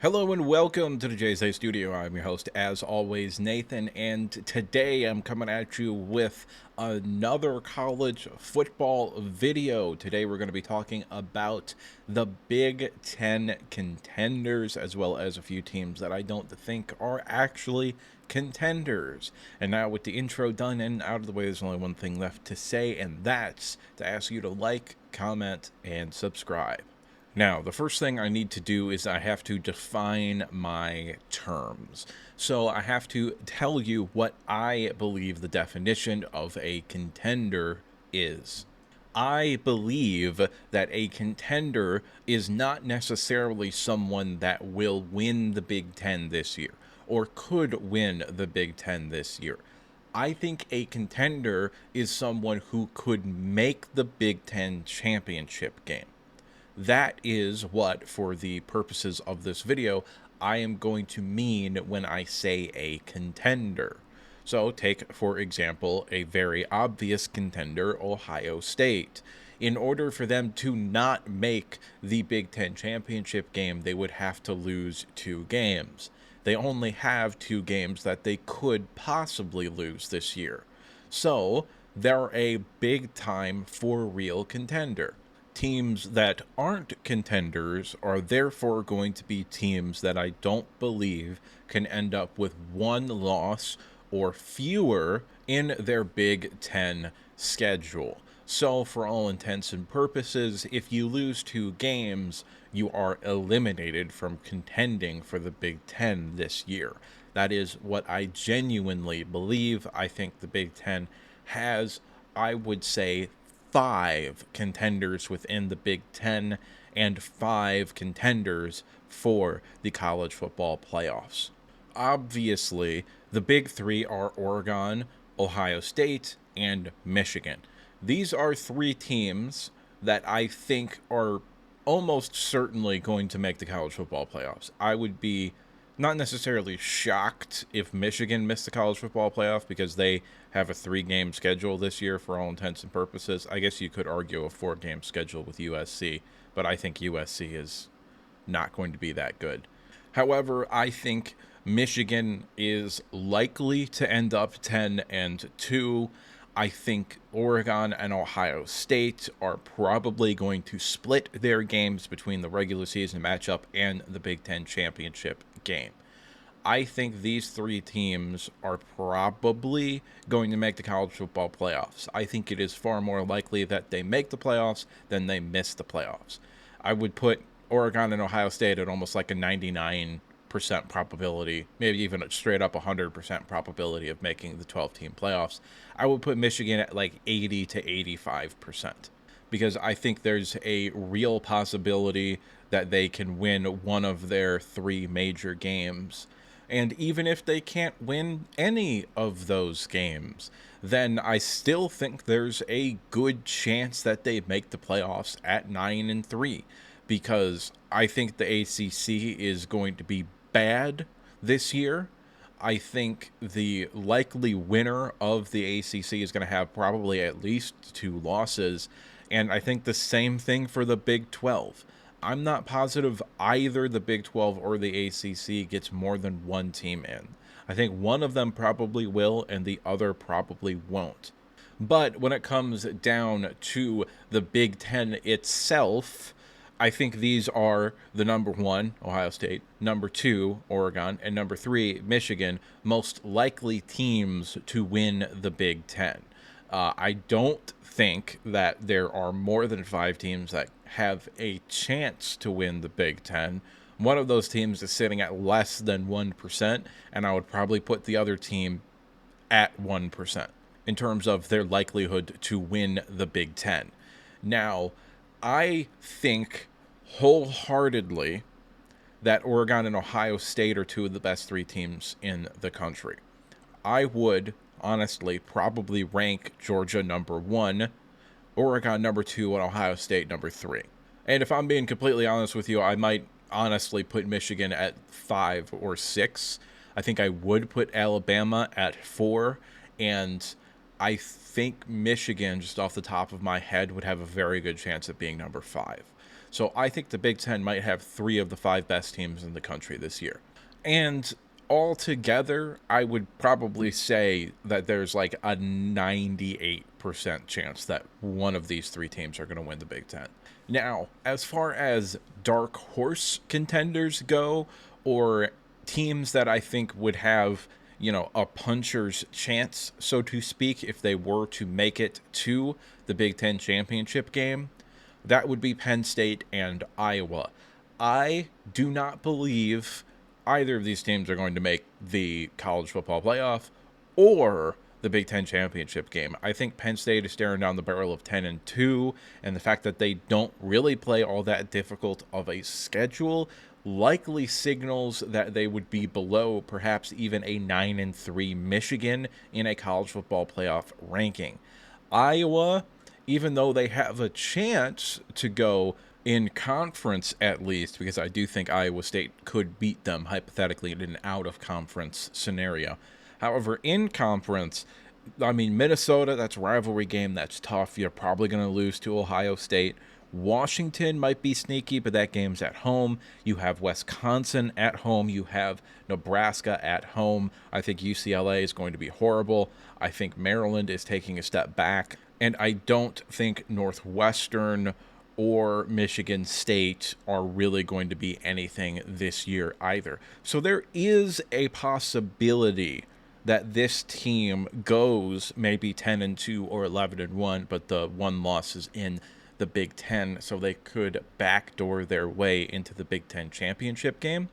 Hello and welcome to the JSA Studio. I'm your host, as always, Nathan, and today I'm coming at you with another college football video. Today we're going to be talking about the Big Ten contenders, as well as a few teams that I don't think are actually contenders. And now with the intro done and out of the way, there's only one thing left to say, and that's to ask you to like, comment, and subscribe. Now, the first thing I need to do is I have to define my terms. So I have to tell you what I believe the definition of a contender is. I believe that a contender is not necessarily someone that will win the Big Ten this year or could win the Big Ten this year. I think a contender is someone who could make the Big Ten championship game. That is what, for the purposes of this video, I am going to mean when I say a contender. So take, for example, a very obvious contender, Ohio State. In order for them to not make the Big Ten championship game, they would have to lose 2 games. They only have 2 games that they could possibly lose this year. So they're a big time for real contender. Teams that aren't contenders are therefore going to be teams that I don't believe can end up with 1 loss or fewer in their Big Ten schedule. So, for all intents and purposes, if you lose 2 games, you are eliminated from contending for the Big Ten this year. That is what I genuinely believe. I think the Big Ten has, I would say, 5 contenders within the Big Ten and 5 contenders for the college football playoffs. Obviously, the big 3 are Oregon, Ohio State, and Michigan. These are 3 teams that I think are almost certainly going to make the college football playoffs. I would be not necessarily shocked if Michigan missed the college football playoff because they have a 3-game schedule this year for all intents and purposes. I guess you could argue a 4-game schedule with USC, but I think USC is not going to be that good. However, I think Michigan is likely to end up 10-2. I think Oregon and Ohio State are probably going to split their games between the regular season matchup and the Big Ten championship game. I think these 3 teams are probably going to make the college football playoffs. I think it is far more likely that they make the playoffs than they miss the playoffs. I would put Oregon and Ohio State at almost like a 99% probability, maybe even a straight up 100% probability of making the 12-team playoffs. I would put Michigan at like 80 to 85% because I think there's a real possibility that they can win one of their 3 major games. And even if they can't win any of those games, then I still think there's a good chance that they make the playoffs at 9-3 because I think the ACC is going to be bad this year. I think the likely winner of the ACC is going to have probably at least 2 losses, and I think the same thing for the Big 12. I'm not positive either the Big 12 or the ACC gets more than 1 team in. I think one of them probably will and the other probably won't. But when it comes down to the Big Ten itself, I think these are the number 1, Ohio State, number 2, Oregon, and number 3, Michigan, most likely teams to win the Big Ten. I don't think that there are more than 5 teams that have a chance to win the Big Ten. One of those teams is sitting at less than 1%, and I would probably put the other team at 1% in terms of their likelihood to win the Big Ten. Now, I think wholeheartedly that Oregon and Ohio State are 2 of the best 3 teams in the country. I would honestly probably rank Georgia number 1, Oregon number 2, and Ohio State number 3. And if I'm being completely honest with you, I might honestly put Michigan at 5 or 6. I think I would put Alabama at 4, and I think Michigan, just off the top of my head, would have a very good chance at being number 5. So I think the Big Ten might have 3 of the 5 best teams in the country this year. And altogether, I would probably say that there's like a 98% chance that one of these 3 teams are going to win the Big Ten. Now, as far as dark horse contenders go, or teams that I think would have, a puncher's chance, so to speak, if they were to make it to the Big Ten championship game, that would be Penn State and Iowa. I do not believe either of these teams are going to make the college football playoff or the Big Ten championship game. I think Penn State is staring down the barrel of 10-2, and the fact that they don't really play all that difficult of a schedule likely signals that they would be below perhaps even a 9-3 Michigan in a college football playoff ranking. Iowa, even though they have a chance to go in conference at least, because I do think Iowa State could beat them hypothetically in an out-of-conference scenario. However, in conference, I mean, Minnesota, that's a rivalry game. That's tough. You're probably going to lose to Ohio State. Washington might be sneaky, but that game's at home. You have Wisconsin at home. You have Nebraska at home. I think UCLA is going to be horrible. I think Maryland is taking a step back. And I don't think Northwestern or Michigan State are really going to be anything this year either. So there is a possibility that this team goes maybe 10-2 or 11-1, but the one loss is in the Big Ten, so they could backdoor their way into the Big Ten championship game.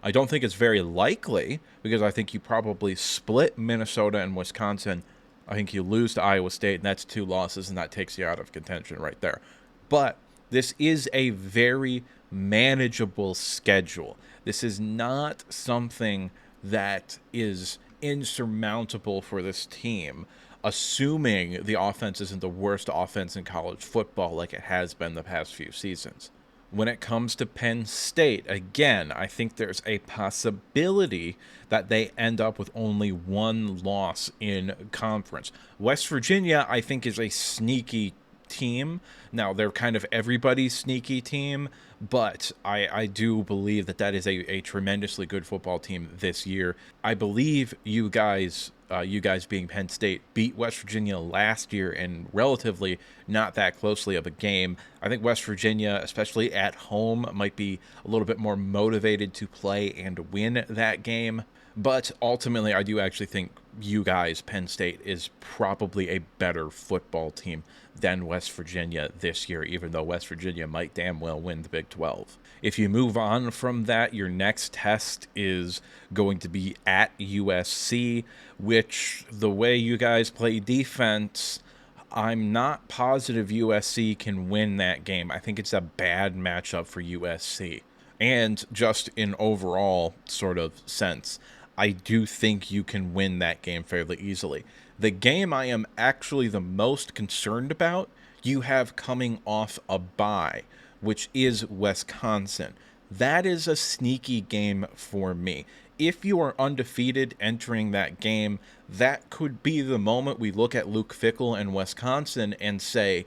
I don't think it's very likely, because I think you probably split Minnesota and Wisconsin. I think you lose to Iowa State, and that's 2 losses, and that takes you out of contention right there. But this is a very manageable schedule. This is not something that is insurmountable for this team, assuming the offense isn't the worst offense in college football like it has been the past few seasons. When it comes to Penn State, again, I think there's a possibility that they end up with only 1 loss in conference. West Virginia, I think, is a sneaky team. Now, they're kind of everybody's sneaky team, but I do believe that is a tremendously good football team this year. I believe you guys being Penn State, beat West Virginia last year in relatively not that closely of a game. I think West Virginia, especially at home, might be a little bit more motivated to play and win that game. But ultimately, I do actually think you guys, Penn State, is probably a better football team than West Virginia this year, even though West Virginia might damn well win the Big 12. If you move on from that, your next test is going to be at USC, which, the way you guys play defense, I'm not positive USC can win that game. I think it's a bad matchup for USC. And just in overall sort of sense, I do think you can win that game fairly easily. The game I am actually the most concerned about, you have coming off a bye, which is Wisconsin. That is a sneaky game for me. If you are undefeated entering that game, that could be the moment we look at Luke Fickell and Wisconsin and say,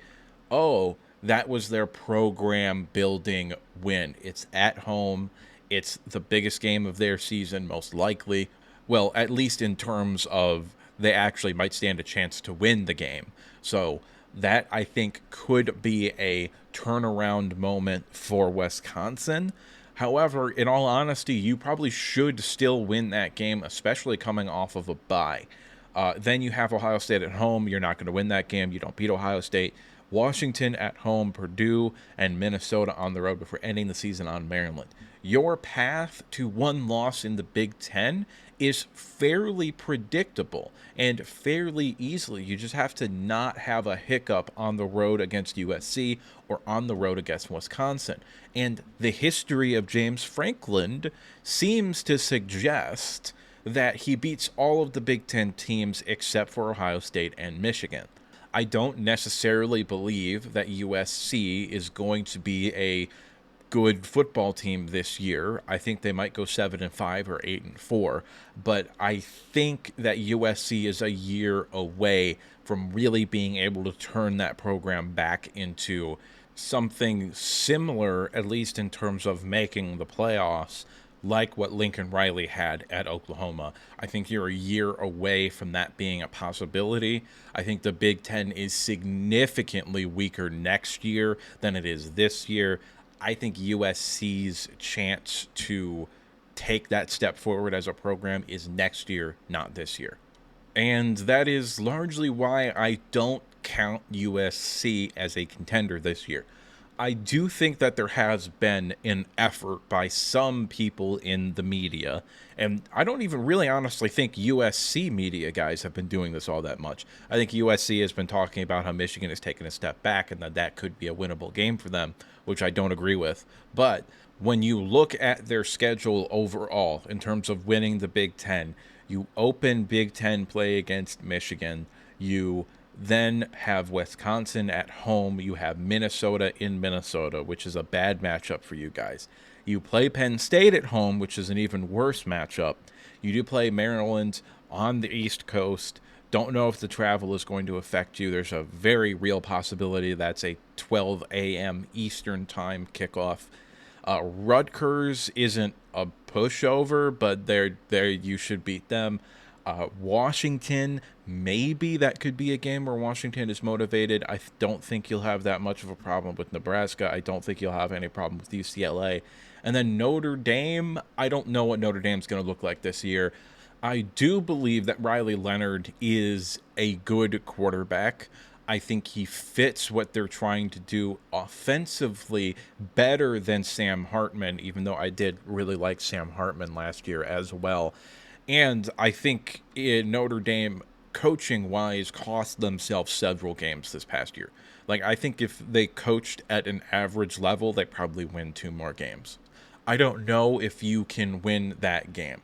oh, that was their program building win. It's at home. It's the biggest game of their season, most likely. Well, at least in terms of they actually might stand a chance to win the game. So that, I think, could be a turnaround moment for Wisconsin. However, in all honesty, you probably should still win that game, especially coming off of a bye. Then you have Ohio State at home. You're not going to win that game. You don't beat Ohio State. Washington at home, Purdue, and Minnesota on the road before ending the season on Maryland. Your path to 1 loss in the Big Ten is fairly predictable and fairly easily. You just have to not have a hiccup on the road against USC or on the road against Wisconsin. And the history of James Franklin seems to suggest that he beats all of the Big Ten teams except for Ohio State and Michigan. I don't necessarily believe that USC is going to be a good football team this year. I think they might go 7-5 or 8-4, but I think that USC is a year away from really being able to turn that program back into something similar, at least in terms of making the playoffs, like what Lincoln Riley had at Oklahoma. I think you're a year away from that being a possibility. I think the Big Ten is significantly weaker next year than it is this year. I think USC's chance to take that step forward as a program is next year, not this year. And that is largely why I don't count USC as a contender this year. I do think that there has been an effort by some people in the media, and I don't even really honestly think USC media guys have been doing this all that much. I think USC has been talking about how Michigan has taken a step back and that that could be a winnable game for them, which I don't agree with. But when you look at their schedule overall in terms of winning the Big Ten, you open Big Ten play against Michigan, you then have Wisconsin at home. You have Minnesota in Minnesota, which is a bad matchup for you guys. You play Penn State at home, which is an even worse matchup. You do play Maryland on the East Coast. Don't know if the travel is going to affect you. There's a very real possibility that's a 12 a.m. Eastern time kickoff. Rutgers isn't a pushover, but they're you should beat them. Washington, maybe that could be a game where Washington is motivated. I don't think you'll have that much of a problem with Nebraska. I don't think you'll have any problem with UCLA. And then Notre Dame, I don't know what Notre Dame's going to look like this year. I do believe that Riley Leonard is a good quarterback. I think he fits what they're trying to do offensively better than Sam Hartman, even though I did really like Sam Hartman last year as well. And I think in Notre Dame, coaching-wise, cost themselves several games this past year. Like, I think if they coached at an average level, they probably win 2 more games. I don't know if you can win that game.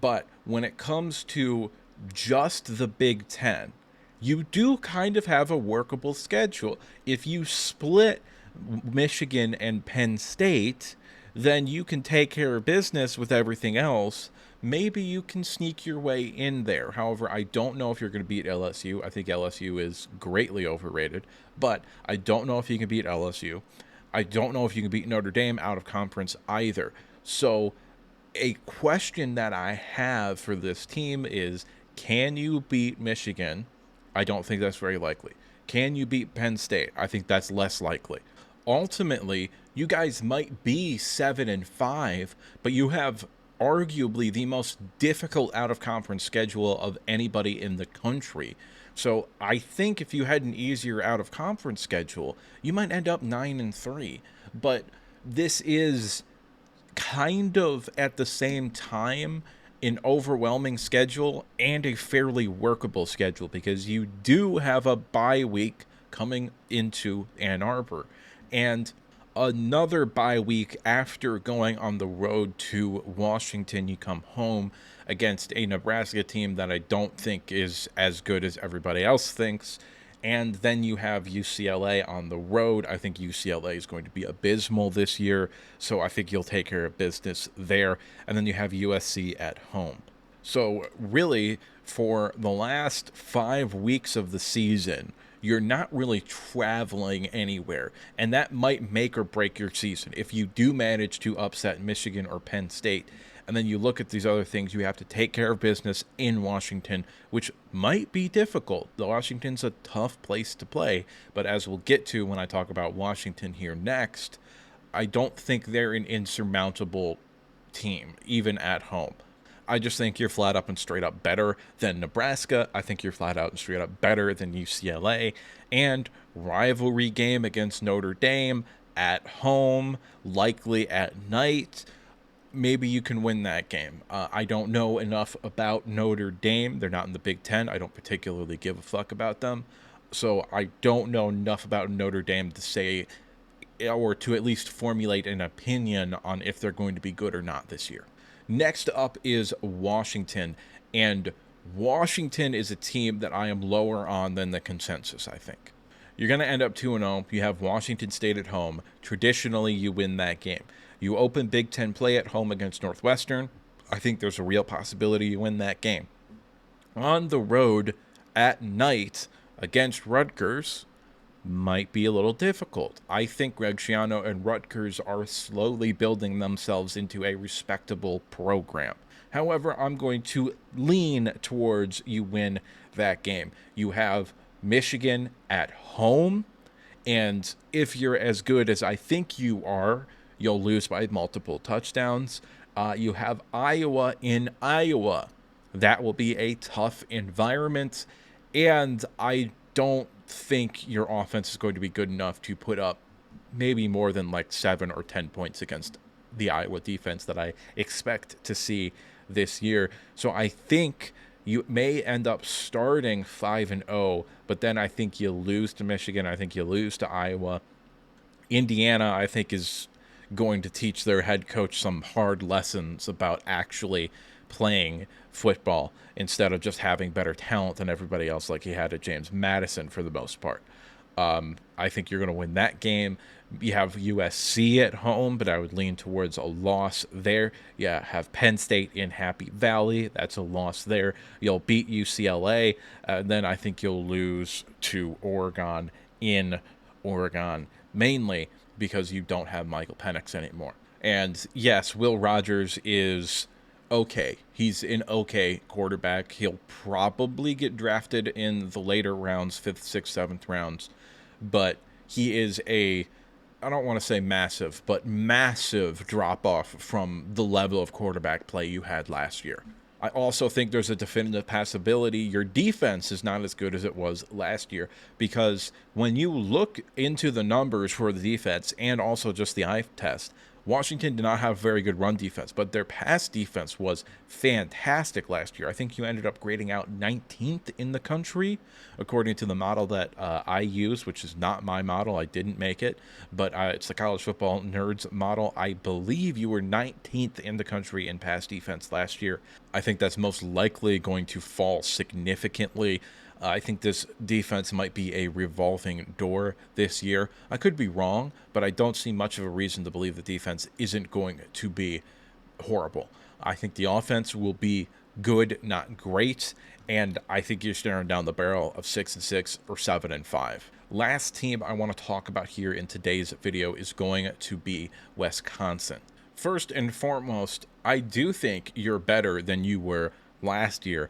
But when it comes to just the Big Ten, you do kind of have a workable schedule. If you split Michigan and Penn State, then you can take care of business with everything else. Maybe you can sneak your way in there. However, I don't know if you're going to beat LSU. I think LSU is greatly overrated, but I don't know if you can beat LSU. I don't know if you can beat Notre Dame out of conference either. So a question that I have for this team is, can you beat Michigan? I don't think that's very likely. Can you beat Penn State? I think that's less likely. Ultimately, you guys might be 7-5, but you have arguably the most difficult out-of-conference schedule of anybody in the country. So I think if you had an easier out-of-conference schedule, you might end up 9-3. But this is kind of at the same time an overwhelming schedule and a fairly workable schedule because you do have a bye week coming into Ann Arbor and another bye week after going on the road to Washington. You come home against a Nebraska team that I don't think is as good as everybody else thinks. And then you have UCLA on the road. I think UCLA is going to be abysmal this year, so I think you'll take care of business there. And then you have USC at home. So really, for the last 5 weeks of the season, you're not really traveling anywhere, and that might make or break your season. If you do manage to upset Michigan or Penn State, and then you look at these other things, you have to take care of business in Washington, which might be difficult. Washington's a tough place to play, but as we'll get to when I talk about Washington here next, I don't think they're an insurmountable team, even at home. I just think you're flat up and straight up better than Nebraska. I think you're flat out and straight up better than UCLA. And rivalry game against Notre Dame at home, likely at night. Maybe you can win that game. I don't know enough about Notre Dame. They're not in the Big Ten. I don't particularly give a fuck about them. So I don't know enough about Notre Dame to say, or to at least formulate an opinion on if they're going to be good or not this year. Next up is Washington, and Washington is a team that I am lower on than the consensus, I think. You're going to end up 2-0. You have Washington State at home. Traditionally, you win that game. You open Big Ten play at home against Northwestern. I think there's a real possibility you win that game. On the road at night against Rutgers, might be a little difficult. I think Greg Schiano and Rutgers are slowly building themselves into a respectable program. However, I'm going to lean towards you win that game. You have Michigan at home, and if you're as good as I think you are, you'll lose by multiple touchdowns. You have Iowa in Iowa. That will be a tough environment, and I don't think your offense is going to be good enough to put up maybe more than like 7 or 10 points against the Iowa defense that I expect to see this year. So I think you may end up starting 5-0, but then I think you lose to Michigan. I think you lose to Iowa. Indiana, I think, is going to teach their head coach some hard lessons about actually playing football instead of just having better talent than everybody else like he had at James Madison for the most part. I think you're going to win that game. You have USC at home, but I would lean towards a loss there. Yeah, have Penn State in Happy Valley. That's a loss there. You'll beat UCLA, and then I think you'll lose to Oregon in Oregon, mainly because you don't have Michael Penix anymore. And yes, Will Rogers is okay. He's an okay quarterback. He'll probably get drafted in the later rounds, 5th, 6th, 7th rounds. But he is I don't want to say massive, but massive drop-off from the level of quarterback play you had last year. I also think there's a definitive possibility your defense is not as good as it was last year, because when you look into the numbers for the defense and also just the eye test, Washington did not have a very good run defense, but their pass defense was fantastic last year. I think you ended up grading out 19th in the country, according to the model that I use, which is not my model. I didn't make it, but it's the College Football Nerds model. I believe you were 19th in the country in pass defense last year. I think that's most likely going to fall significantly. I think this defense might be a revolving door this year. I could be wrong, but I don't see much of a reason to believe the defense isn't going to be horrible. I think the offense will be good, not great, and I think you're staring down the barrel of 6-6 or 7-5. Last team I want to talk about here in today's video is going to be Wisconsin. First and foremost, I do think you're better than you were last year.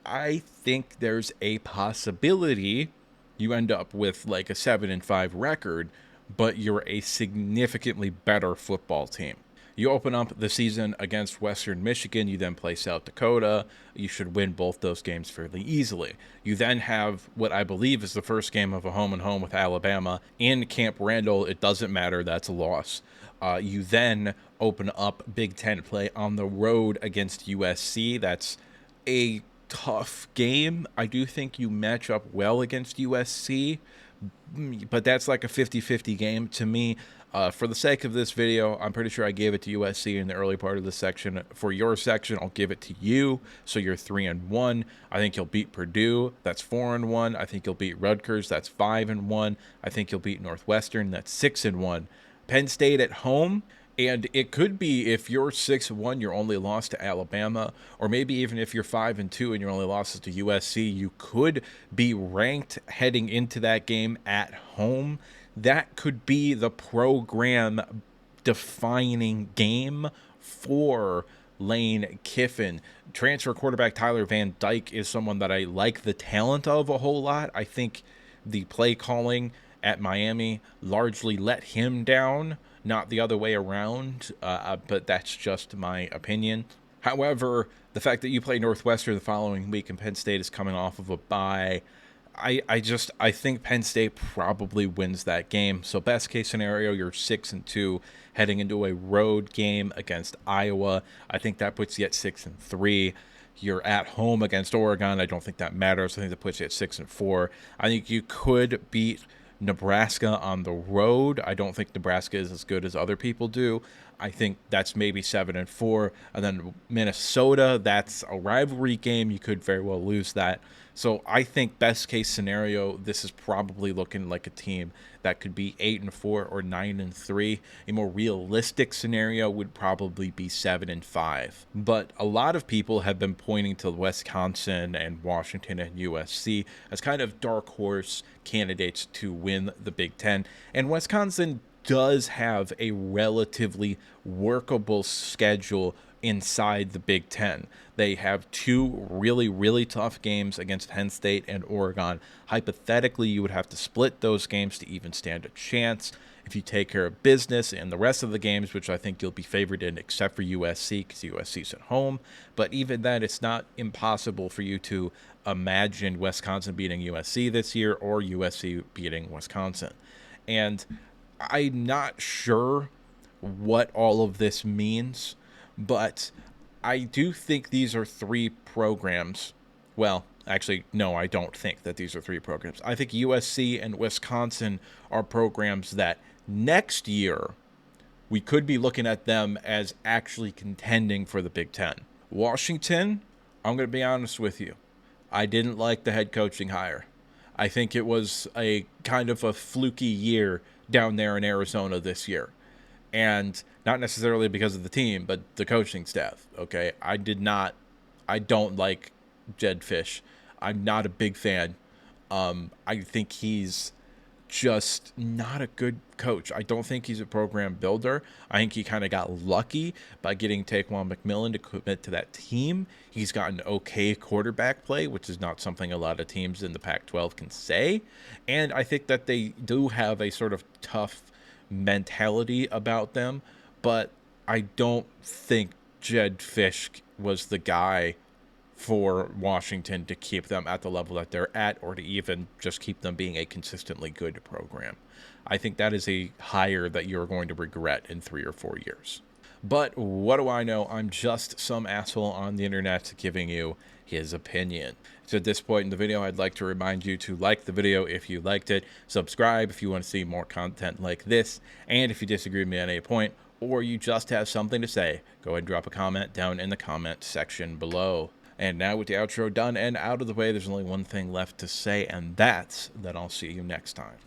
I think there's a possibility you end up with like a 7-5 record, but you're a significantly better football team. You open up the season against Western Michigan, you then play South Dakota. You should win both those games fairly easily. You then have what I believe is the first game of a home-and-home with Alabama in Camp Randall. It doesn't matter, that's a loss. You then open up Big Ten play on the road against USC. That's a tough game. I do think you match up well against USC, but that's like a 50-50 game to me. For the sake of this video, I'm pretty sure I gave it to USC in the early part of the section. For your section, I'll give it to you, so you're 3-1. I think you'll beat Purdue. That's 4-1. I think you'll beat Rutgers. That's 5-1. I think you'll beat Northwestern. That's 6-1. Penn State at home. And it could be if you're 6-1, you're only lost to Alabama, or maybe even if you're 5-2 and your only losses to USC, you could be ranked heading into that game at home. That could be the program defining game for Lane Kiffin. Transfer quarterback Tyler Van Dyke is someone that I like the talent of a whole lot. I think the play calling at Miami largely let him down, not the other way around, but that's just my opinion. However, the fact that you play Northwestern the following week and Penn State is coming off of a bye, I think Penn State probably wins that game. So best case scenario, you're 6-2 heading into a road game against Iowa. I think that puts you at 6-3. You're at home against Oregon. I don't think that matters. I think that puts you at 6-4. I think you could beat Nebraska on the road. I don't think Nebraska is as good as other people do. I think that's maybe 7-4. And then Minnesota, that's a rivalry game. You could very well lose that. So I think best case scenario, this is probably looking like a team that could be 8-4 or 9-3. A more realistic scenario would probably be 7-5. But a lot of people have been pointing to Wisconsin and Washington and USC as kind of dark horse candidates to win the Big Ten. And Wisconsin does have a relatively workable schedule inside the Big Ten. They have two really, really tough games against Penn State and Oregon. Hypothetically, you would have to split those games to even stand a chance. If you take care of business in the rest of the games, which I think you'll be favored in except for USC because USC's at home. But even then, it's not impossible for you to imagine Wisconsin beating USC this year or USC beating Wisconsin. And I'm not sure what all of this means, but I do think these are three programs. Well, actually, no, I don't think that these are three programs. I think USC and Wisconsin are programs that next year we could be looking at them as actually contending for the Big Ten. Washington, I'm going to be honest with you, I didn't like the head coaching hire. I think it was a kind of a fluky year down there in Arizona this year. And not necessarily because of the team, but the coaching staff, okay? I don't like Jed Fish. I'm not a big fan. I think he's just not a good coach. I don't think he's a program builder. I think he kind of got lucky by getting Taquan McMillan to commit to that team. He's got an okay quarterback play, which is not something a lot of teams in the Pac-12 can say. And I think that they do have a sort of tough mentality about them, but I don't think Jed Fish was the guy for Washington to keep them at the level that they're at, or to even just keep them being a consistently good program. I think that is a hire that you're going to regret in 3 or 4 years. But what do I know? I'm just some asshole on the internet giving you his opinion. So at this point in the video, I'd like to remind you to like the video if you liked it, subscribe if you want to see more content like this, and if you disagree with me at any point, or you just have something to say, go ahead and drop a comment down in the comment section below. And now with the outro done and out of the way, there's only one thing left to say, and that's that I'll see you next time.